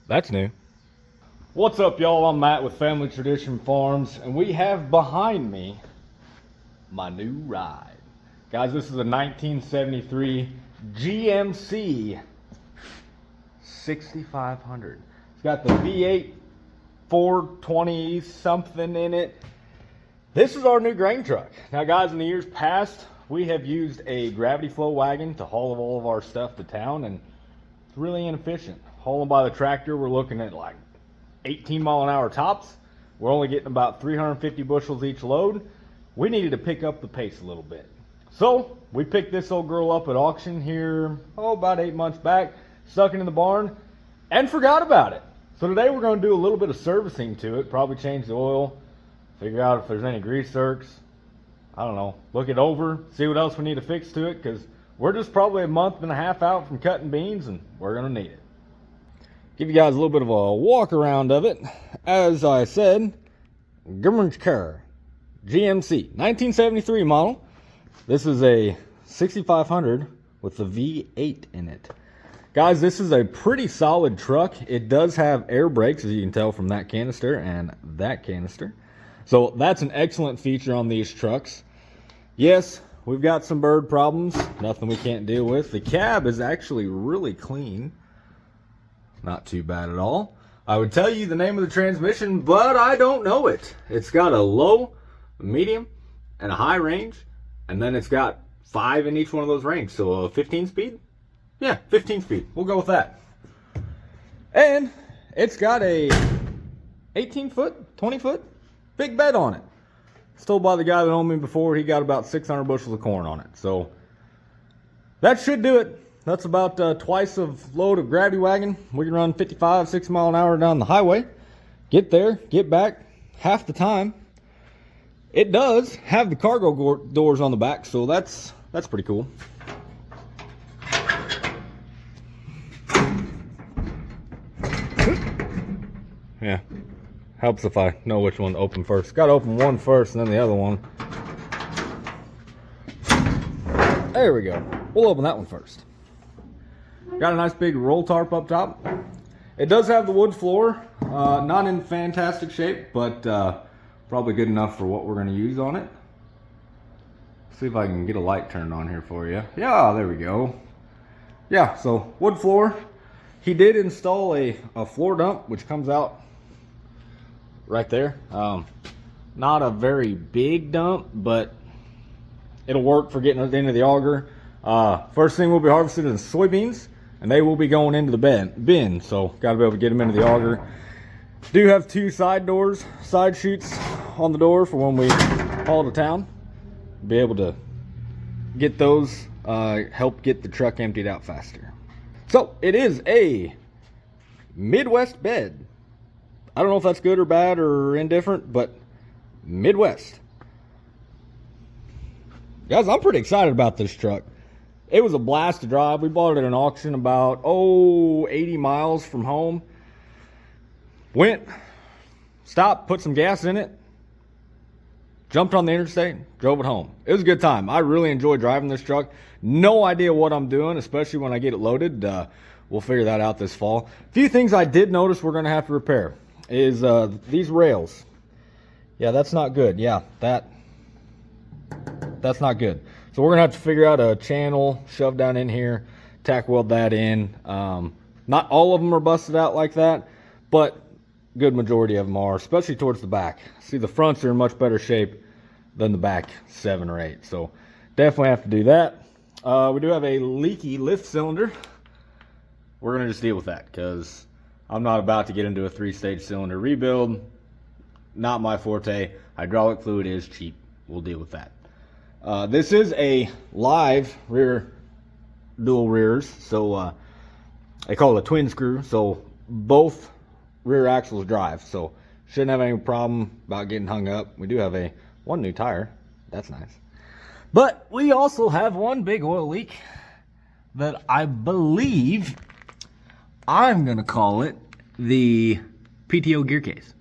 That's new. What's up, y'all? I'm Matt with Family Tradition Farms, and we have behind me my new ride. Guys, this is a 1973 GMC 6500. It's got the V8 420 something in it. This is our new grain truck. Now, guys, in the years past, we have used a gravity flow wagon to haul all of our stuff to town, and it's really inefficient. Hauling by the tractor, we're looking at like 18-mile-an-hour tops. We're only getting about 350 bushels each load. We needed to pick up the pace a little bit. So we picked this old girl up at auction here, about 8 months back, stuck it in the barn, and forgot about it. So today we're going to do a little bit of servicing to it, probably change the oil, figure out if there's any grease zerks. I don't know, look it over, see what else we need to fix to it, because we're just probably a month and a half out from cutting beans, and we're going to need it. Give you guys a little bit of a walk around of it. As I said, Gummer's car, GMC, 1973 model. This is a 6500 with the V8 in it. Guys, this is a pretty solid truck. It does have air brakes, as you can tell from that canister and that canister. So that's an excellent feature on these trucks. Yes, we've got some bird problems, nothing we can't deal with. The cab is actually really clean. Not too bad at all. I would tell you the name of the transmission, but I don't know it. It's got a low, a medium, and a high range, and then it's got 5 in each one of those ranges. So a 15 speed? Yeah, 15 speed. We'll go with that. And it's got a 18 foot, 20 foot, big bed on it. It's told by the guy that owned me before, he got about 600 bushels of corn on it. So that should do it. That's about twice of load of gravity wagon. We can run 55, 60 mile an hour down the highway. Get there, get back half the time. It does have the cargo doors on the back, so that's pretty cool. Yeah, helps if I know which one to open first. Got to open one first and then the other one. There we go. We'll open that one first. Got a nice big roll tarp up top. It does have the wood floor. Not in fantastic shape, but probably good enough for what we're going to use on it. See if I can get a light turned on here for you. Yeah, there we go. Yeah, so wood floor. He did install a floor dump, which comes out right there. Not a very big dump, but it'll work for getting it into the auger. First thing we'll be harvesting is soybeans, and they will be going into the bin. So got to be able to get them into the auger. Do have 2 side doors, side chutes on the door for when we haul to town. Be able to get those, help get the truck emptied out faster. So it is a Midwest bed. I don't know if that's good or bad or indifferent, but Midwest. Guys, I'm pretty excited about this truck. It was a blast to drive. We bought it at an auction about 80 miles from home. Went, stopped, put some gas in it, jumped on the interstate, drove it home. It was a good time. I really enjoy driving this truck. No idea what I'm doing, especially when I get it loaded. We'll figure that out this fall. A few things I did notice we're going to have to repair is these rails. Yeah, that's not good. Yeah, that's not good. So we're going to have to figure out a channel, shove down in here, tack weld that in. Not all of them are busted out like that, but good majority of them are, especially towards the back. See, the fronts are in much better shape than the back 7 or 8. So definitely have to do that. We do have a leaky lift cylinder. We're going to just deal with that because I'm not about to get into a 3-stage cylinder rebuild. Not my forte. Hydraulic fluid is cheap. We'll deal with that. This is a live rear dual rears, so they call it a twin screw, so both rear axles drive, so shouldn't have any problem about getting hung up. We do have one new tire. That's nice. But we also have one big oil leak that I believe I'm going to call it the PTO gear case.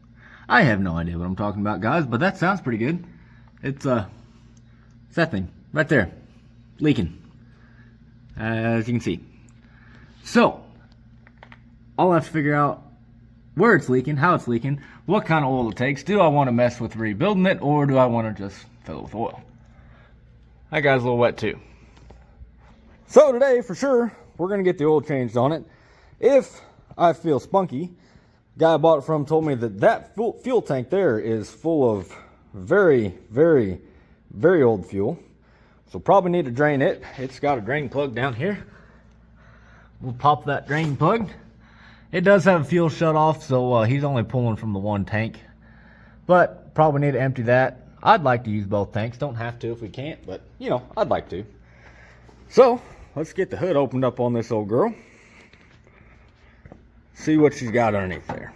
I have no idea what I'm talking about, guys, but that sounds pretty good. It's that thing right there, leaking, as you can see. So I'll have to figure out where it's leaking, how it's leaking, what kind of oil it takes. Do I want to mess with rebuilding it, or do I want to just fill it with oil? That guy's a little wet too. So today, for sure, we're going to get the oil changed on it. If I feel spunky, guy I bought it from told me that fuel tank there is full of very, very, very old fuel. So probably need to drain it. It's got a drain plug down here. We'll pop that drain plug. It does have a fuel shut off, so he's only pulling from the one tank. But probably need to empty that. I'd like to use both tanks. Don't have to if we can't, but you know, I'd like to. So let's get the hood opened up on this old girl. See what she's got underneath there.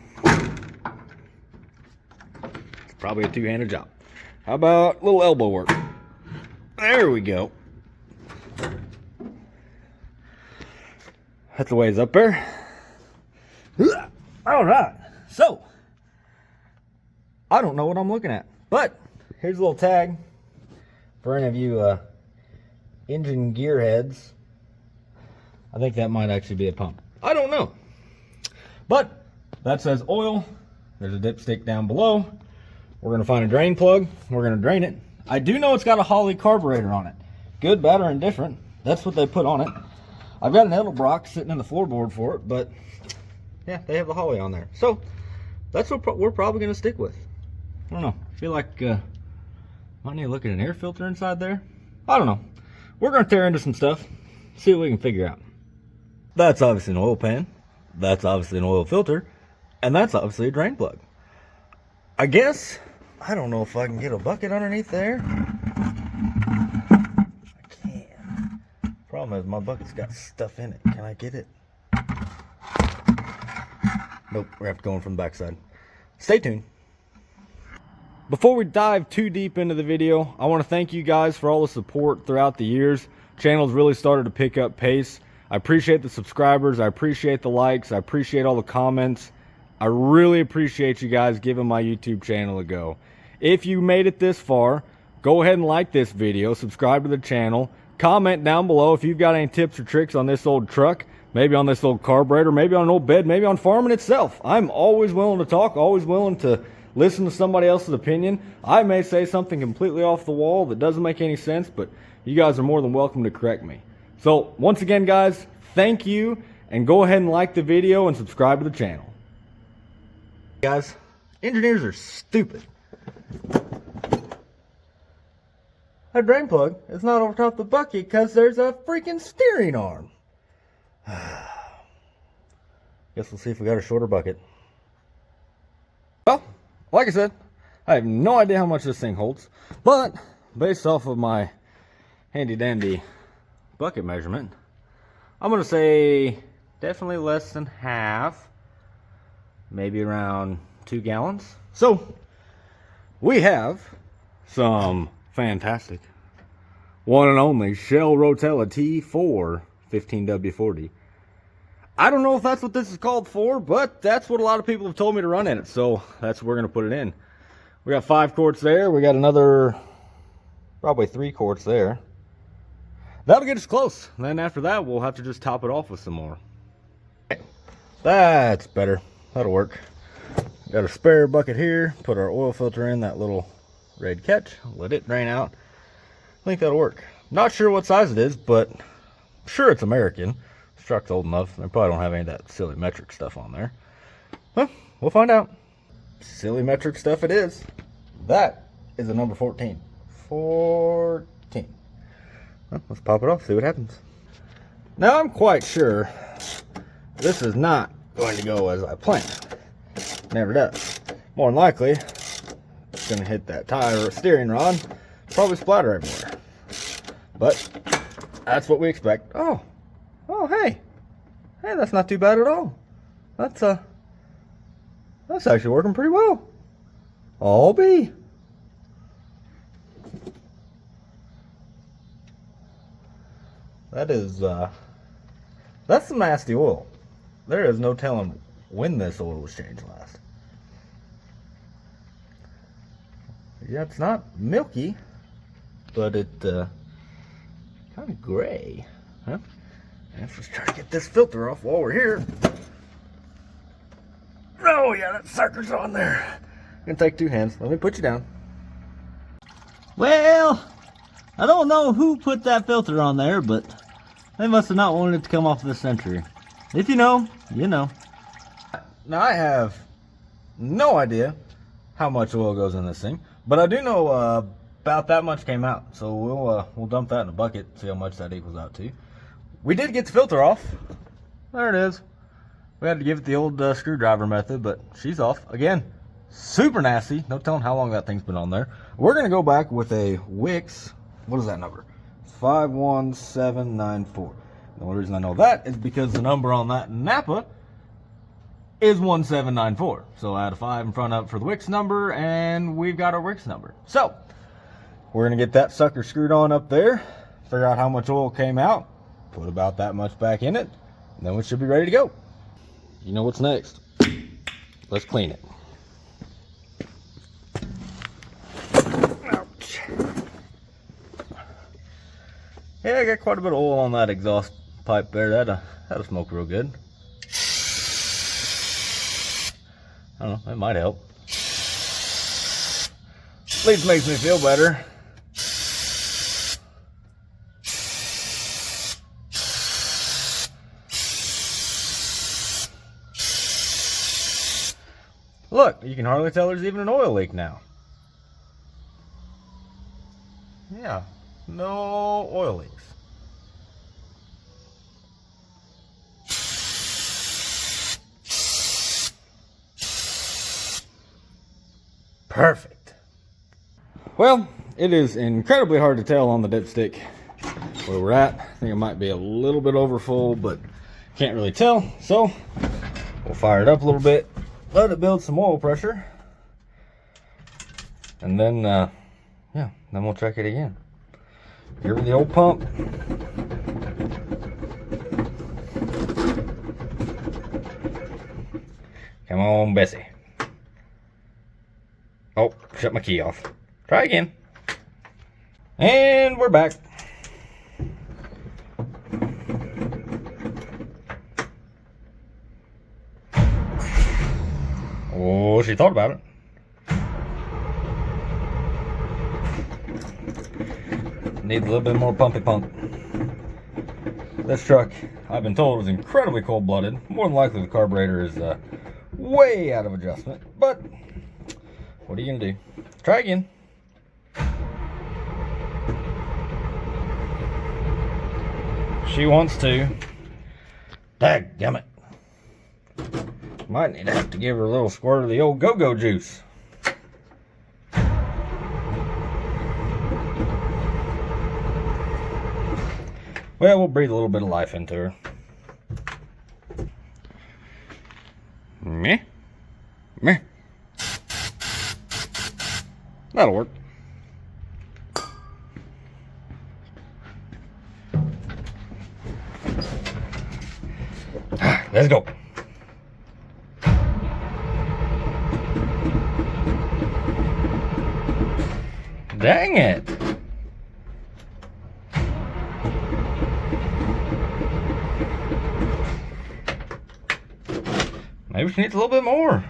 It's probably a two-handed job. How about a little elbow work? There we go. That's a ways up there. All right. So, I don't know what I'm looking at, but here's a little tag for any of you engine gearheads. I think that might actually be a pump. I don't know. But that says oil. There's a dipstick down below. We're going to find a drain plug. We're going to drain it. I do know it's got a Holley carburetor on it. Good, bad, or indifferent. That's what they put on it. I've got an Edelbrock sitting in the floorboard for it, but yeah, they have the Holley on there. So that's what we're probably going to stick with. I don't know. I feel like might need to look at an air filter inside there. I don't know. We're going to tear into some stuff, see what we can figure out. That's obviously an oil pan. That's obviously an oil filter. And that's obviously a drain plug. I guess, I don't know if I can get a bucket underneath there. I can. Problem is my bucket's got stuff in it. Can I get it? Nope, we're going to have to go in from the backside. Stay tuned. Before we dive too deep into the video, I want to thank you guys for all the support throughout the years. Channel's really started to pick up pace. I appreciate the subscribers. I appreciate the likes. I appreciate all the comments. I really appreciate you guys giving my YouTube channel a go. If you made it this far, go ahead and like this video, subscribe to the channel, comment down below if you've got any tips or tricks on this old truck, maybe on this old carburetor, maybe on an old bed, maybe on farming itself. I'm always willing to talk, always willing to listen to somebody else's opinion. I may say something completely off the wall that doesn't make any sense, but you guys are more than welcome to correct me. So once again, guys, thank you, and go ahead and like the video and subscribe to the channel. Guys, engineers are stupid. That drain plug is not over top the bucket because there's a freaking steering arm. Guess we'll see if we got a shorter bucket. Well, like I said, I have no idea how much this thing holds, but based off of my handy dandy bucket measurement, I'm going to say definitely less than half. Maybe around 2 gallons. So we have some fantastic one and only Shell Rotella T4 15W40. I don't know if that's what this is called for, but that's what a lot of people have told me to run in it, so that's what we're going to put it in. We got 5 quarts there. We got another probably 3 quarts there. That'll get us close. And then after that, we'll have to just top it off with some more. That's better. That'll work. Got a spare bucket here. Put our oil filter in that little red catch. Let it drain out. I think that'll work. Not sure what size it is, but I'm sure it's American. This truck's old enough. They probably don't have any of that silly metric stuff on there. Well, we'll find out. Silly metric stuff it is. That is a number 14. 14. Well, let's pop it off, see what happens. Now I'm quite sure this is not going to go as I planned. Never does. More than likely, it's going to hit that tire or steering rod, probably splatter everywhere. But that's what we expect. Oh, hey, that's not too bad at all. That's actually working pretty well. All B. That is that's some nasty oil. There is no telling when this oil was changed last. Yeah, it's not milky, but it kind of gray. Huh? Let's just try to get this filter off while we're here. Oh yeah, that sucker's on there. I'm gonna take 2 hands. Let me put you down. Well, I don't know who put that filter on there, but they must have not wanted it to come off this Century. If you know, you know. Now I have no idea how much oil goes in this thing, but I do know about that much came out. So we'll dump that in a bucket, see how much that equals out to. We did get the filter off. There it is. We had to give it the old screwdriver method, but she's off. Again, super nasty. No telling how long that thing's been on there. We're going to go back with a Wix. What is that number? 51794. The only reason I know that is because the number on that Napa is 1794. So I had a 5 in front of it for the Wix number, and we've got our Wix number. So we're going to get that sucker screwed on up there, figure out how much oil came out, put about that much back in it, and then we should be ready to go. You know what's next? Let's clean it. Ouch. Yeah, I got quite a bit of oil on that exhaust pipe there. That'll smoke real good. I don't know, that might help. At least makes me feel better. Look, you can hardly tell there's even an oil leak now. Yeah, no oil leaks. Perfect. Well, it is incredibly hard to tell on the dipstick where we're at. I think it might be a little bit over full, but can't really tell. So we'll fire it up a little bit, let it build some oil pressure, and then yeah, then we'll check it again. Here with the old pump. Come on, Bessie. Oh, shut my key off. Try again. And we're back. Oh, she thought about it. Needs a little bit more pumpy pump. This truck, I've been told, is incredibly cold-blooded. More than likely the carburetor is way out of adjustment, but what are you gonna do? Try again. She wants to. Dadgummit. Might need to have to give her a little squirt of the old go-go juice. Well, we'll breathe a little bit of life into her. Meh. Meh. That'll work. Let's go. Dang it. Maybe she needs a little bit more.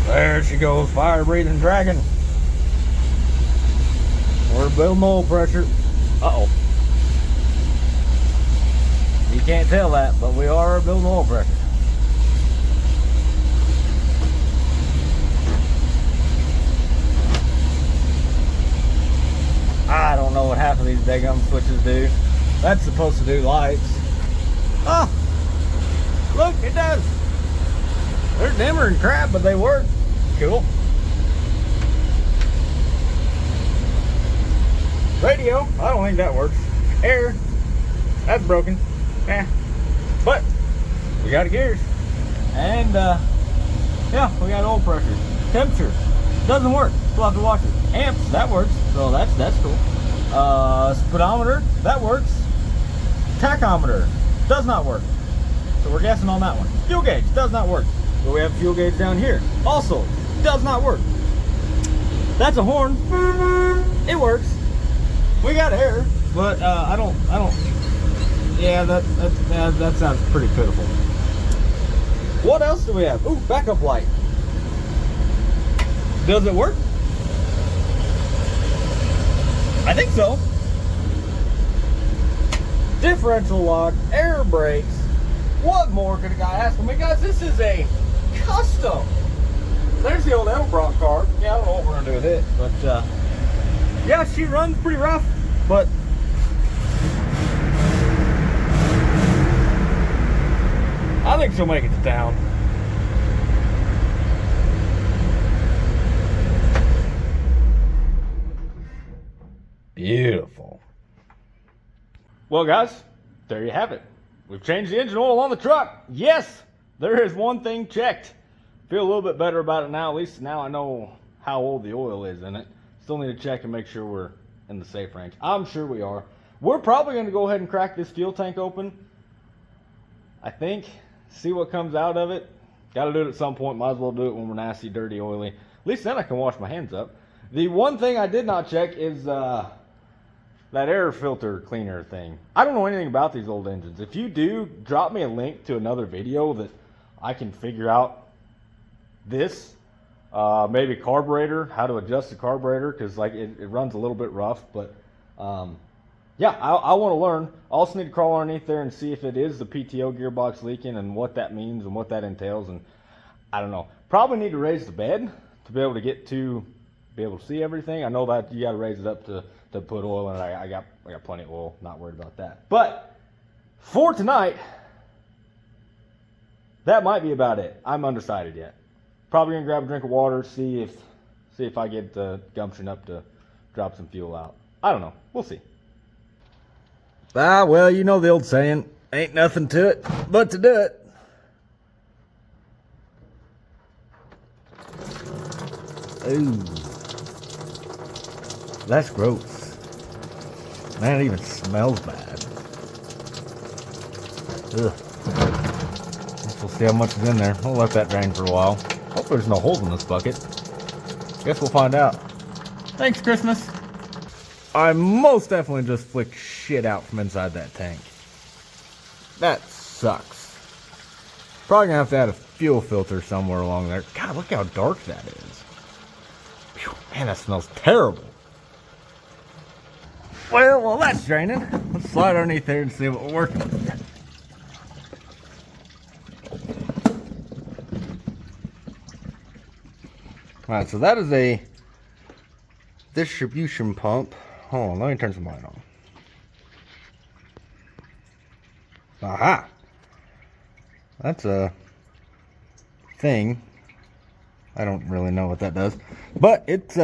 There she goes, fire-breathing dragon. We're building oil pressure. Uh-oh. You can't tell that, but we are building oil pressure. I don't know what half of these daggum switches do. That's supposed to do lights. Oh! Look, it does! They're dimmer and crap, but they work. Cool. Radio, I don't think that works. Air, that's broken. Yeah. But we got gears. And yeah, we got oil pressure. Temperature. doesn't work. We'll have to watch it. Amps, that works. So that's cool. Speedometer, that works. Tachometer, does not work. So we're guessing on that one. Fuel gauge, does not work. But we have a fuel gauge down here. Also, does not work. That's a horn. It works. We got air, but I don't. Yeah, that sounds pretty pitiful. What else do we have? Ooh, backup light. Does it work? I think so. Differential lock, air brakes. What more could a guy ask for me? Guys, this is a custom. There's the old Edelbrock car. Yeah, I don't know what we're gonna do with it, but yeah, she runs pretty rough, but I think she'll make it to town. Beautiful. Well, guys, there you have it. We've changed the engine oil on the truck. Yes, there is one thing checked. Feel a little bit better about it now. At least now I know how old the oil is in it. Still need to check and make sure we're in the safe range. I'm sure we are. We're probably going to go ahead and crack this fuel tank open. I think. See what comes out of it. Got to do it at some point. Might as well do it when we're nasty, dirty, oily. At least then I can wash my hands up. The one thing I did not check is that air filter cleaner thing. I don't know anything about these old engines. If you do, drop me a link to another video that I can figure out this. Maybe carburetor, how to adjust the carburetor, because like it runs a little bit rough. But yeah, I want to learn. I also need to crawl underneath there and see if it is the PTO gearbox leaking and what that means and what that entails. And I don't know. Probably need to raise the bed to be able to be able to see everything. I know that you got to raise it up to put oil in it. I got plenty of oil. Not worried about that. But for tonight, that might be about it. I'm undecided yet. Probably gonna grab a drink of water, see if I get the gumption up to drop some fuel out. I don't know. We'll see. Well, you know the old saying, ain't nothing to it but to do it. Ooh. That's gross. Man, it even smells bad. Ugh. We'll see how much is in there. We'll let that drain for a while. Hopefully there's no holes in this bucket. Guess we'll find out. Thanks, Christmas. I most definitely just flicked shit out from inside that tank. That sucks. Probably gonna have to add a fuel filter somewhere along there. God, look how dark that is. Whew, man, that smells terrible. Well, that's draining. Let's slide underneath there and see what we're working with. Alright, so that is a distribution pump. Hold on, let me turn some light on. Aha! That's a thing. I don't really know what that does. But it's,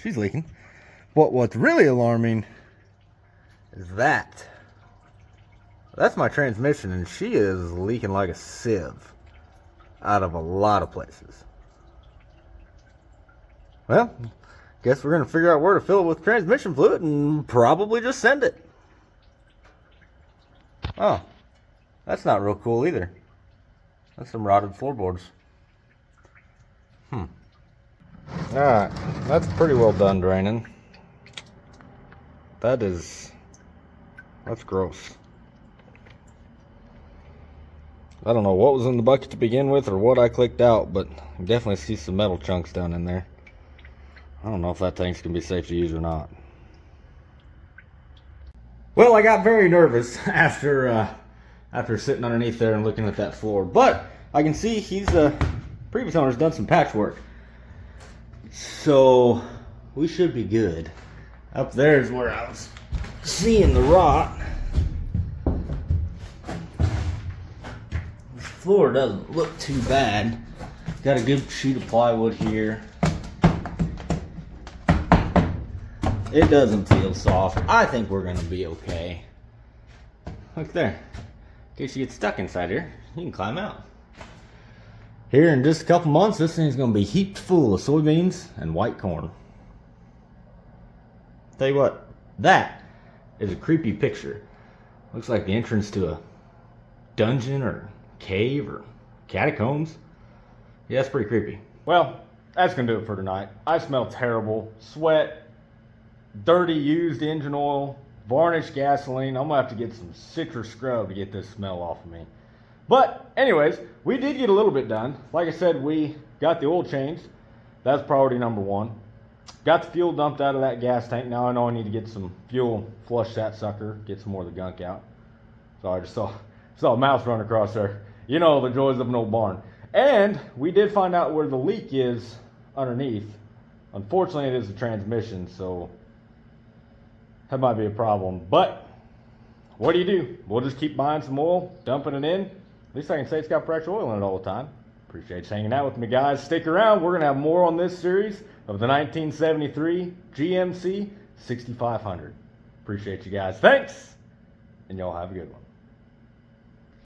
she's leaking. But what's really alarming is that. That's my transmission, and she is leaking like a sieve out of a lot of places. Well, guess we're going to figure out where to fill it with transmission fluid and probably just send it. Oh, that's not real cool either. That's some rotted floorboards. Alright, that's pretty well done draining. That's gross. I don't know what was in the bucket to begin with or what I clicked out, but I definitely see some metal chunks down in there. I don't know if that tank's gonna be safe to use or not. Well, I got very nervous after sitting underneath there and looking at that floor, but I can see previous owner's done some patchwork, so we should be good. Up there is where I was seeing the rot. This floor doesn't look too bad. Got a good sheet of plywood here. It doesn't feel soft. I think we're gonna be okay. Look there. In case you get stuck inside here, you can climb out. Here in just a couple months, this thing's gonna be heaped full of soybeans and white corn. Tell you what, that is a creepy picture. Looks like the entrance to a dungeon or cave or catacombs. Yeah, it's pretty creepy. Well, that's gonna do it for tonight. I smell terrible. Sweat, dirty used engine oil, varnished gasoline. I'm gonna have to get some citrus scrub to get this smell off of me. But anyways, we did get a little bit done. Like I said, we got the oil changed. That's priority number one. Got the fuel dumped out of that gas tank. Now I know I need to get some fuel, flush that sucker, get some more of the gunk out. So I just saw a mouse run across there. You know, the joys of an old barn. And we did find out where the leak is underneath. Unfortunately, it is the transmission, so that might be a problem. But what do? We'll just keep buying some oil, dumping it in. At least I can say it's got fresh oil in it all the time. Appreciate you hanging out with me, guys. Stick around. We're going to have more on this series of the 1973 GMC 6500. Appreciate you guys. Thanks, and y'all have a good one.